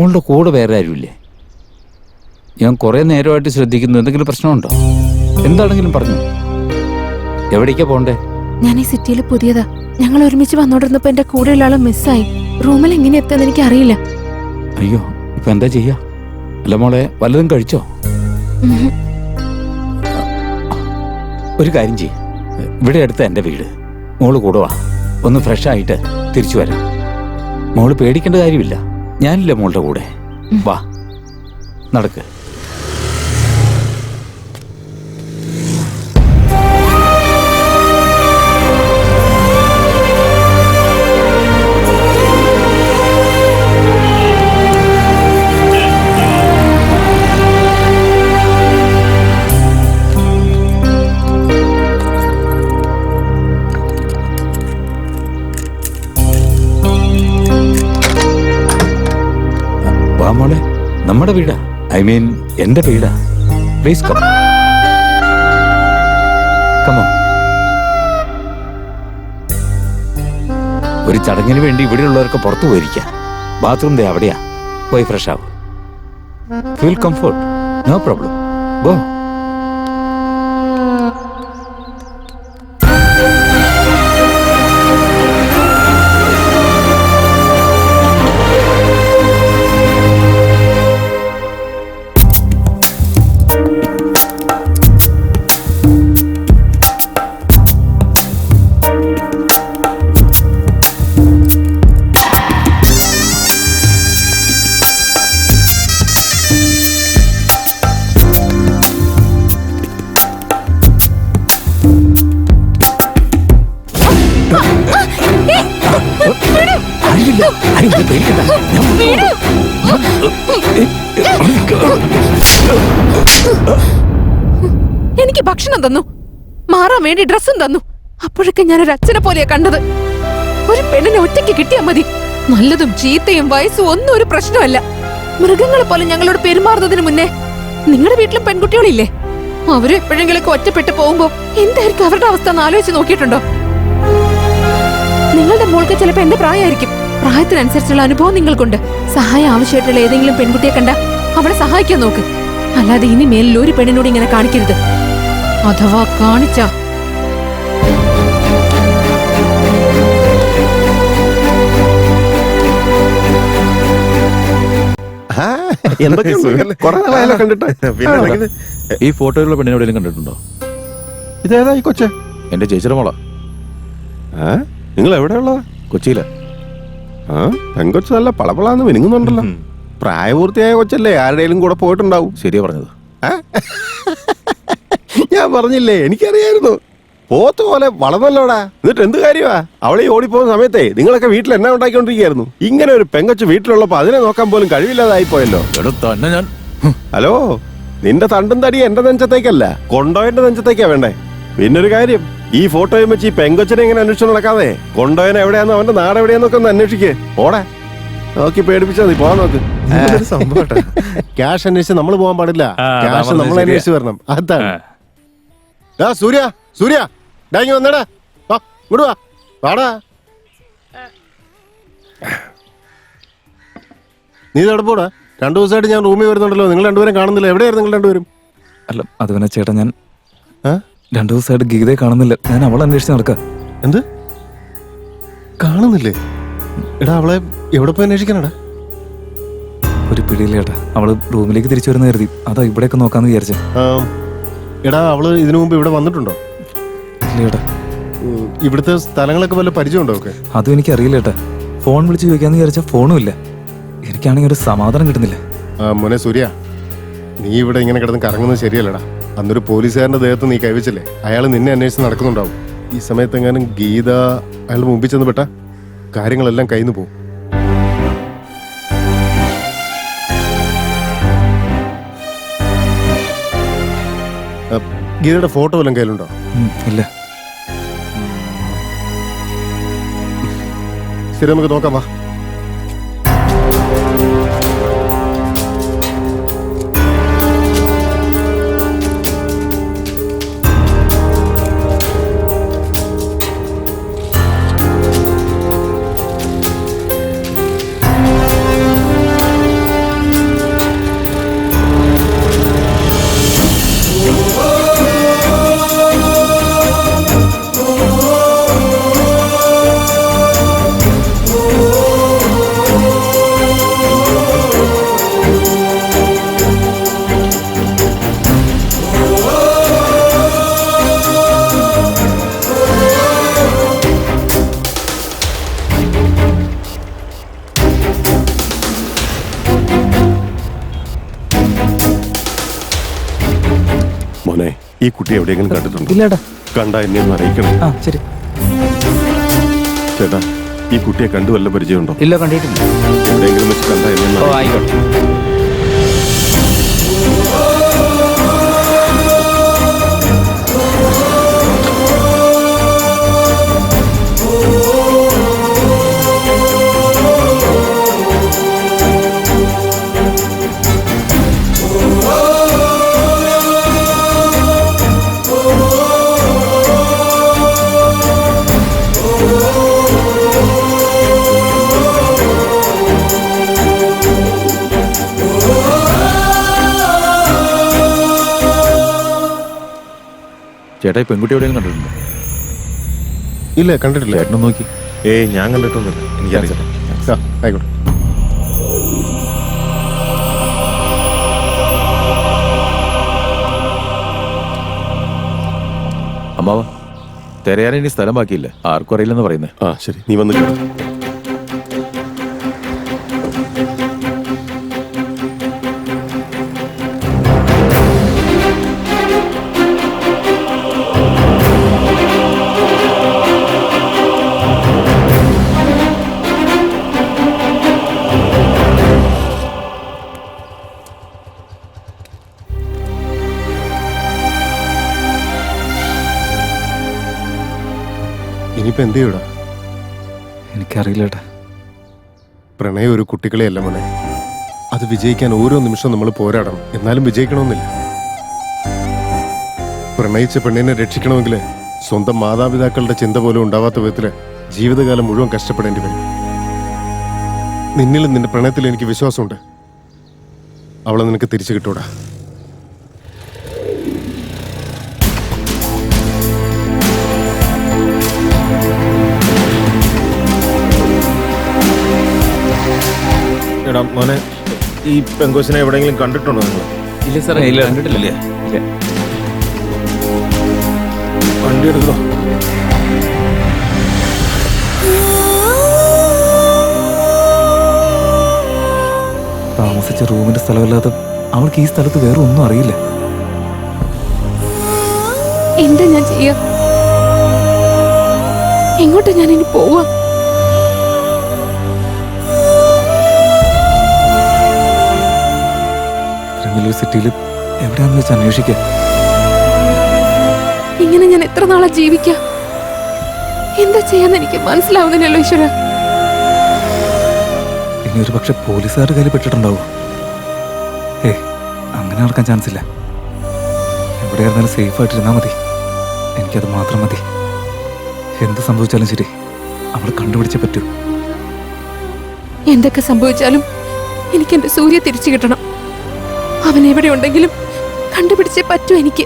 മോളുടെ കൂടെ വേറെ ആരുമില്ലേ? ഞാൻ കുറേ നേരമായിട്ട് ശ്രദ്ധിക്കുന്നു. എന്തെങ്കിലും പ്രശ്നമുണ്ടോ? എന്താണെങ്കിലും പറഞ്ഞു. എവിടേക്കാ പോണ്ടേ? ഞാൻ ഈ സിറ്റിയിൽ പുതിയതാ. ഞങ്ങൾ ഒരുമിച്ച് വന്നോണ്ടിരുന്നപ്പോ എന്റെ കൂടെയുള്ള ആള് മിസ്സായി. റൂമിൽ എങ്ങനെ എത്താന്ന് എനിക്ക് അറിയില്ല. അയ്യോ, ഇപ്പൊ എന്താ ചെയ്യാ? അല്ല മോളെ, വല്ലതും കഴിച്ചോ? ഒരു കാര്യം ചെയ്യ, ഇവിടെ അടുത്ത എൻ്റെ വീട്. മോള് കൂടെ വാ, ഒന്ന് ഫ്രഷ് ആയിട്ട് തിരിച്ചു വരാം. മോള് പേടിക്കേണ്ട കാര്യമില്ല, ഞാനില്ല മോളുടെ കൂടെ. വാ, നടക്ക്. മോളെ, നമ്മുടെ വീടാ. ഐ മീൻ എന്റെ വീടാ. Please come. കമോ. ഒരു ചടങ്ങിന് വേണ്ടി ഇവിടെയുള്ളവർക്ക് പുറത്തു പോയിരിക്കാം. ബാത്റൂം ദേ അവിടെയാ. പോയി ഫ്രഷ് ആവും. Feel comfort, no problem. Go. എനിക്ക് ഭക്ഷണം തന്നു, മാറാൻ വേണ്ടി ഡ്രസ്സും തന്നു. അപ്പോഴൊക്കെ ഞാനൊരു അച്ഛനെ പോലെയാ കണ്ടത്. ഒരു പെണ്ണിനെ ഒറ്റയ്ക്ക് കിട്ടിയാൽ മതി. നല്ലതും ചീത്തയും വയസ്സും ഒന്നും ഒരു പ്രശ്നമല്ല. മൃഗങ്ങളെ പോലെ ഞങ്ങളോട് പെരുമാറുന്നതിന് മുന്നേ നിങ്ങളുടെ വീട്ടിലും പെൺകുട്ടികളില്ലേ? അവര് എപ്പോഴെങ്കിലൊക്കെ ഒറ്റപ്പെട്ട് പോകുമ്പോ എന്തായിരിക്കും അവരുടെ അവസ്ഥ എന്ന് ആലോചിച്ച് നോക്കിയിട്ടുണ്ടോ? നിങ്ങളുടെ മോൾക്ക് ചിലപ്പോ എന്റെ പ്രായമായിരിക്കും. പ്രായത്തിനനുസരിച്ചുള്ള അനുഭവം നിങ്ങൾക്കുണ്ട്. സഹായം ആവശ്യമായിട്ടുള്ള ഏതെങ്കിലും പെൺകുട്ടിയെ കണ്ട അവളെ സഹായിക്കാൻ നോക്ക്. അല്ലാതെ ഇനി മേലിൽ ഒരു പെണ്ണിനോട് ഇങ്ങനെ കാണിക്കരുത്. അഥവാ കാണിച്ചാ ഈ ഫോട്ടോയിലുള്ള പെണ്ണിനോടെങ്കിലും കണ്ടിട്ടുണ്ടോ? ഇതേതാ ഈ കൊച്ചെ? എന്റെ ചേച്ചിയുടെ മോളാ. നിങ്ങൾ എവിടെയുള്ളതാ? കൊച്ചിയിലാ. പെങ്കൊച്ച് നല്ല പളപളാന്ന് മിനുങ്ങുന്നുണ്ടല്ലോ. പ്രായപൂർത്തിയായ കൊച്ചല്ലേ, ആരുടെയും കൂടെ പോയിട്ടുണ്ടാവും. ശരിയാ പറഞ്ഞത്. ഞാൻ പറഞ്ഞില്ലേ, എനിക്കറിയായിരുന്നു. പോത്ത് പോലെ വളർന്നല്ലോടാ. എന്നിട്ട് എന്ത് കാര്യമാ? അവളെ ഓടിപ്പോകുന്ന സമയത്തെ നിങ്ങളൊക്കെ വീട്ടിൽ എന്നാ ഉണ്ടാക്കിക്കൊണ്ടിരിക്കുകയായിരുന്നു. ഇങ്ങനെ ഒരു പെങ്കൊച്ച് വീട്ടിലുള്ളപ്പോ അതിനെ നോക്കാൻ പോലും കഴിവില്ലാതായി പോയല്ലോ. തന്നെ ഞാൻ. ഹലോ, നിന്റെ തണ്ടും തടി എന്റെ നെഞ്ചത്തേക്കല്ല, കൊണ്ടോയന്റെ നെഞ്ചത്തേക്കാ വേണ്ടേ. പിന്നൊരു കാര്യം, ഈ ഫോട്ടോയും വെച്ച് ഈ പെങ്കൊച്ചിനെ ഇങ്ങനെ അന്വേഷിച്ചു നടക്കാതെ കൊണ്ടോയൻ എവിടെയാന്ന് അവന്റെ നാട് എവിടെയാന്നൊക്കെ ഒന്ന് അന്വേഷിക്കേ. ഓടെ നോക്കി പേടിപ്പിച്ചാ മതി. പോവാൻ നോക്ക്. ക്യാഷ് അന്വേഷിച്ച് നമ്മൾ പോകാൻ പാടില്ല. ക്യാഷ് നമ്മൾ അന്വേഷിച്ച് വരണം. അതാണ്. സൂര്യ, സൂര്യ ഡാങ്ങി വന്നടാ. ഇങ്ങോട്ട് വാ, വാടാ. നീ ഇതെവിടെ പോടാ? 2 ദിവസമായിട്ട് ഞാൻ റൂമിൽ വരുന്നുണ്ടല്ലോ. നിങ്ങൾ രണ്ടുപേരും കാണുന്നില്ല. എവിടെയായിരുന്നു നിങ്ങൾ രണ്ടുപേരും? അല്ല, അത് പിന്നെ ചേട്ടാ, ഞാൻ 2 ദിവസമായിട്ട് ഗീതയെ കാണുന്നില്ല. ഞാൻ അവളെ അന്വേഷിച്ച് നടക്കാം. എന്ത് കാണുന്നില്ലേ? എടാ, അവളെ എവിടെ പോയി അന്വേഷിക്കാനടാ? ഒരു പിടിയില്ല ചേട്ടാ. അവള് റൂമിലേക്ക് തിരിച്ചു വരുന്ന കരുതി. അതാ ഇവിടെയൊക്കെ നോക്കാന്ന് വിചാരിച്ചേ. എടാ, അവള് ഇതിനു മുമ്പ് ഇവിടെ വന്നിട്ടുണ്ടോ? ഇല്ല ചേട്ടാ. ഇവിടുത്തെ സ്ഥലങ്ങളൊക്കെ വല്ല പരിചയമുണ്ടോ? ഒക്കെ അതും എനിക്ക് അറിയില്ല ചേട്ടാ. ഫോൺ വിളിച്ച് ചോദിക്കാന്ന് വിചാരിച്ചാൽ ഫോണും ഇല്ല. എനിക്കാണെങ്കിൽ ഒരു സമാധാനം കിട്ടുന്നില്ല. മോനെ സൂര്യ, നീ ഇവിടെ ഇങ്ങനെ കിടന്ന് കറങ്ങുന്നത് ശരിയല്ലടാ. അന്നൊരു പോലീസുകാരന്റെ ദേഹത്ത് നീ കൈവച്ചില്ലേ, അയാൾ നിന്നെ അന്വേഷിച്ച് നടക്കുന്നുണ്ടാവും. ഈ സമയത്ത് എങ്ങാനും ഗീത അയാളുടെ മുമ്പിൽ ചെന്ന് പെട്ട കാര്യങ്ങളെല്ലാം കയ്യിന്ന് പോകും. ഗീതയുടെ ഫോട്ടോ വല്ലതും കയ്യിലുണ്ടോ? ഇല്ല. ശരി, നമുക്ക് നോക്കാം. വാ. ഈ കുട്ടി എവിടെയെങ്കിലും കണ്ടിട്ടുണ്ടോ? ഇല്ലേട്ടാ. കണ്ടാ എന്നെ ഒന്ന് അറിയിക്കണം. ആ ശരി. ചേട്ടാ, ഈ കുട്ടിയെ കണ്ടു വല്ല പരിചയമുണ്ടോ? ഇല്ല, കണ്ടിട്ടില്ല. എവിടെയെങ്കിലും വെച്ച് കണ്ടാ എന്നെ ഒന്ന് ഓ, അറിയിക്കണം. ആയിക്കോട്ടെ. ചേട്ടാ ഈ പെൺകുട്ടി എവിടെയും കണ്ടിട്ടുണ്ടോ? ഇല്ല, കണ്ടിട്ടില്ല. ചേട്ടനും നോക്കി. ഏയ്, ഞാൻ കണ്ടിട്ടൊന്നുമില്ല. എനിക്കറിയാം. ആ, ആയിക്കോട്ടെ. അമ്മാവ, തിരയാൻ ഇനി സ്ഥലം ബാക്കിയില്ല. ആർക്കും അറിയില്ലെന്ന് പറയുന്നേ. ആ ശരി, നീ വന്ന് കേട്ടോ. ഇനിയിപ്പോ എന്ത് ചെയ്യൂടാ? എനിക്കറിയില്ലേട്ടാ. പ്രണയം ഒരു കുട്ടികളെയല്ല മോനെ. അത് വിജയിക്കാൻ ഓരോ നിമിഷവും നമ്മൾ പോരാടണം. എന്നാലും വിജയിക്കണമെന്നില്ല. പ്രണയിച്ച പെണ്ണിനെ രക്ഷിക്കണമെങ്കിൽ സ്വന്തം മാതാപിതാക്കളുടെ ചിന്ത പോലും ഉണ്ടാവാത്ത വിധത്തില് ജീവിതകാലം മുഴുവൻ കഷ്ടപ്പെടേണ്ടി വരും. നിന്നിലും നിന്റെ പ്രണയത്തിൽ എനിക്ക് വിശ്വാസമുണ്ട്. അവളെ നിനക്ക് തിരിച്ചു കിട്ടൂടാ. എടാ മോനെ, ഈ പെങ്കോസിനെ എവിടെയെങ്കിലും കണ്ടിട്ടുണ്ടോ നിങ്ങൾ? ഇല്ല സാറേ, ഇല്ല. കണ്ടിട്ടില്ല. വണ്ടി എടുക്കോ? താമസിച്ച റൂമിന്റെ സ്ഥലമല്ലാതെ അവൾക്ക് ഈ സ്ഥലത്ത് വേറെ ഒന്നും അറിയില്ല. എന്താ ഞാൻ ചെയ്യാ? എങ്ങോട്ടാ ഞാൻ ഇനി പോവാ? വലിയൊരു സിറ്റിയിൽ എവിടെയാന്ന് വെച്ച് അന്വേഷിക്കുക. ഇങ്ങനെ ഞാൻ എത്ര നാളാ ജീവിക്കാം? എന്താ ചെയ്യാന്ന് എനിക്ക് മനസ്സിലാവുന്നില്ലല്ലോ ഈശ്വര. ഇനി ഒരു പക്ഷെ പോലീസുകാരുടെ കയ്യിൽ പെട്ടിട്ടുണ്ടാവും. അങ്ങനെ നടക്കാൻ ചാൻസ് ഇല്ല. എവിടെയായിരുന്നാലും സേഫ് ആയിട്ടിരുന്നാൽ മതി. എനിക്കത് മാത്രം മതി. എന്ത് സംഭവിച്ചാലും ശരി, അവൾ കണ്ടുപിടിച്ചേ പറ്റൂ. എന്തൊക്കെ സംഭവിച്ചാലും എനിക്ക് എന്റെ സൂര്യ തിരിച്ചു കിട്ടണം. അവൻ എവിടെ ഉണ്ടെങ്കിലും കണ്ടുപിടിച്ചേ പറ്റൂ എനിക്ക്.